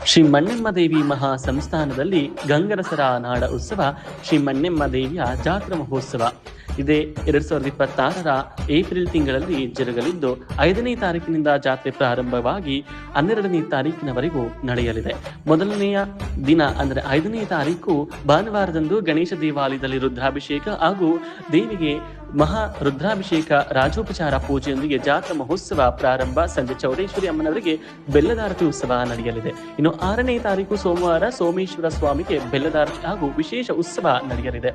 ಶ್ರೀ ಮಣ್ಣೆಮ್ಮ ದೇವಿ ಮಹಾ ಸಂಸ್ಥಾನದಲ್ಲಿ ಗಂಗರಸರ ನಾಡ ಉತ್ಸವ ಶ್ರೀ ಮಣ್ಣೆಮ್ಮ ದೇವಿಯ ಜಾತ್ರಾ ಮಹೋತ್ಸವ ಇದೇ 2026ರ ಏಪ್ರಿಲ್ ತಿಂಗಳಲ್ಲಿ ಜರುಗಲಿದ್ದು 5ನೇ ತಾರೀಕಿನಿಂದ ಜಾತ್ರೆ ಪ್ರಾರಂಭವಾಗಿ 12ನೇ ತಾರೀಕಿನವರೆಗೂ ನಡೆಯಲಿದೆ. ಮೊದಲನೆಯ ದಿನ ಅಂದರೆ 5ನೇ ತಾರೀಕು ಭಾನುವಾರದಂದು ಗಣೇಶ ದೇವಾಲಯದಲ್ಲಿ ರುದ್ರಾಭಿಷೇಕ ಹಾಗೂ ದೇವಿಗೆ ಮಹಾ ರುದ್ರಾಭಿಷೇಕ ರಾಜೋಪಚಾರ ಪೂಜೆಯೊಂದಿಗೆ ಜಾತ್ರಾ ಮಹೋತ್ಸವ ಪ್ರಾರಂಭ. ಸಂಜೆ ಚೌಡೇಶ್ವರಿ ಅಮ್ಮನವರಿಗೆ ಬೆಲ್ಲದಾರತಿ ಉತ್ಸವ ನಡೆಯಲಿದೆ. ಇನ್ನು 6ನೇ ತಾರೀಕು ಸೋಮವಾರ ಸೋಮೇಶ್ವರ ಸ್ವಾಮಿಗೆ ಬೆಲ್ಲದಾರತಿ ಹಾಗೂ ವಿಶೇಷ ಉತ್ಸವ ನಡೆಯಲಿದೆ.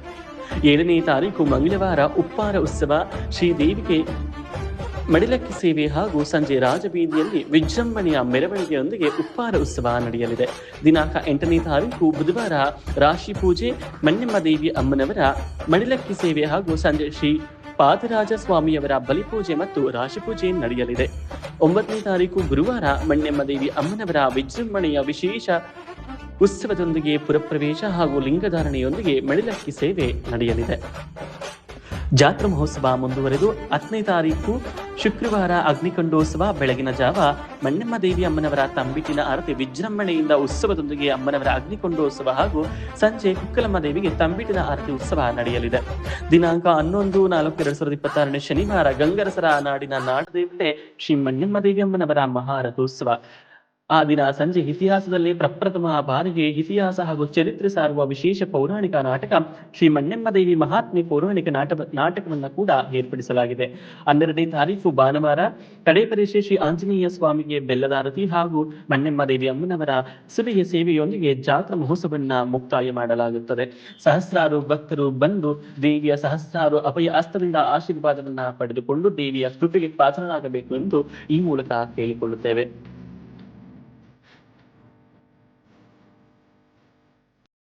7ನೇ ತಾರೀಕು ಮಂಗಳವಾರ ಉಪ್ಪಾರ ಉತ್ಸವ, ಶ್ರೀದೇವಿಗೆ ಮಡಿಲಕ್ಕಿ ಸೇವೆ ಹಾಗೂ ಸಂಜೆ ರಾಜಬೀದಿಯಲ್ಲಿ ವಿಜೃಂಭಣೆಯ ಮೆರವಣಿಗೆಯೊಂದಿಗೆ ಉಪ್ಪಾರ ಉತ್ಸವ ನಡೆಯಲಿದೆ. ದಿನಾಂಕ 8ನೇ ತಾರೀಕು ಬುಧವಾರ ರಾಶಿ ಪೂಜೆ, ಮಣ್ಣೆಮ್ಮ ದೇವಿ ಅಮ್ಮನವರ ಮಡಿಲಕ್ಕಿ ಸೇವೆ ಹಾಗೂ ಸಂಜೆ ಶ್ರೀ ಪಾದರಾಜ ಸ್ವಾಮಿಯವರ ಬಲಿಪೂಜೆ ಮತ್ತು ರಾಶಿಪೂಜೆ ನಡೆಯಲಿದೆ. 9ನೇ ತಾರೀಕು ಗುರುವಾರ ಮಣ್ಣೆಮ್ಮ ದೇವಿ ಅಮ್ಮನವರ ವಿಜೃಂಭಣೆಯ ವಿಶೇಷ ಉತ್ಸವದೊಂದಿಗೆ ಪುರಪ್ರವೇಶ ಹಾಗೂ ಲಿಂಗಧಾರಣೆಯೊಂದಿಗೆ ಮಡಿಲಕ್ಕಿ ಸೇವೆ ನಡೆಯಲಿದೆ. ಜಾತ್ರಾ ಮಹೋತ್ಸವ ಮುಂದುವರೆದು 10ನೇ ತಾರೀಕು ಶುಕ್ರವಾರ ಅಗ್ನಿಕೊಂಡೋತ್ಸವ, ಬೆಳಗಿನ ಜಾವ ಮಣ್ಣೆಮ್ಮ ದೇವಿ ಅಮ್ಮನವರ ತಂಬಿಟ್ಟಿನ ಆರತಿ ವಿಜೃಂಭಣೆಯಿಂದ ಉತ್ಸವದೊಂದಿಗೆ ಅಮ್ಮನವರ ಅಗ್ನಿಕೊಂಡೋತ್ಸವ ಹಾಗೂ ಸಂಜೆ ಕುಕ್ಕಲಮ್ಮ ದೇವಿಗೆ ತಂಬಿಟ್ಟಿನ ಆರತಿ ಉತ್ಸವ ನಡೆಯಲಿದೆ. ದಿನಾಂಕ 11/4/2026 ಶನಿವಾರ ಗಂಗರಸರ ನಾಡಿನ ನಾಡದೇವತೆ ಶ್ರೀ ಮಣ್ಣೆಮ್ಮ ದೇವಿ ಅಮ್ಮನವರ ಮಹಾರಥೋತ್ಸವ. ಆ ದಿನ ಸಂಜೆ ಇತಿಹಾಸದಲ್ಲಿ ಪ್ರಪ್ರಥಮ ಬಾರಿಗೆ ಇತಿಹಾಸ ಹಾಗೂ ಚರಿತ್ರೆ ಸಾರುವ ವಿಶೇಷ ಪೌರಾಣಿಕ ನಾಟಕ ಶ್ರೀ ಮಣ್ಣೆಮ್ಮ ದೇವಿ ಮಹಾತ್ಮೆ ಪೌರಾಣಿಕ ನಾಟಕವನ್ನು ಕೂಡ ಏರ್ಪಡಿಸಲಾಗಿದೆ. 12ನೇ ತಾರೀಕು ಭಾನುವಾರ ಕಡೆ ಪರೀಕ್ಷೆ ಶ್ರೀ ಆಂಜನೇಯ ಸ್ವಾಮಿಗೆ ಬೆಲ್ಲದಾರತಿ ಹಾಗೂ ಮಣ್ಣೆಮ್ಮ ದೇವಿ ಅಮ್ಮನವರ ಸುಲಿಗೆ ಸೇವೆಯೊಂದಿಗೆ ಜಾತ್ರಾ ಮಹೋತ್ಸವವನ್ನ ಮುಕ್ತಾಯ ಮಾಡಲಾಗುತ್ತದೆ. ಸಹಸ್ರಾರು ಭಕ್ತರು ಬಂದು ದೇವಿಯ ಸಹಸ್ರಾರು ಅಭಯ ಹಸ್ತದಿಂದ ಆಶೀರ್ವಾದವನ್ನ ಪಡೆದುಕೊಂಡು ದೇವಿಯ ಕೃಪೆಗೆ ಪಾತ್ರರಾಗಬೇಕು ಎಂದು ಈ ಮೂಲಕ ಕೇಳಿಕೊಳ್ಳುತ್ತೇವೆ.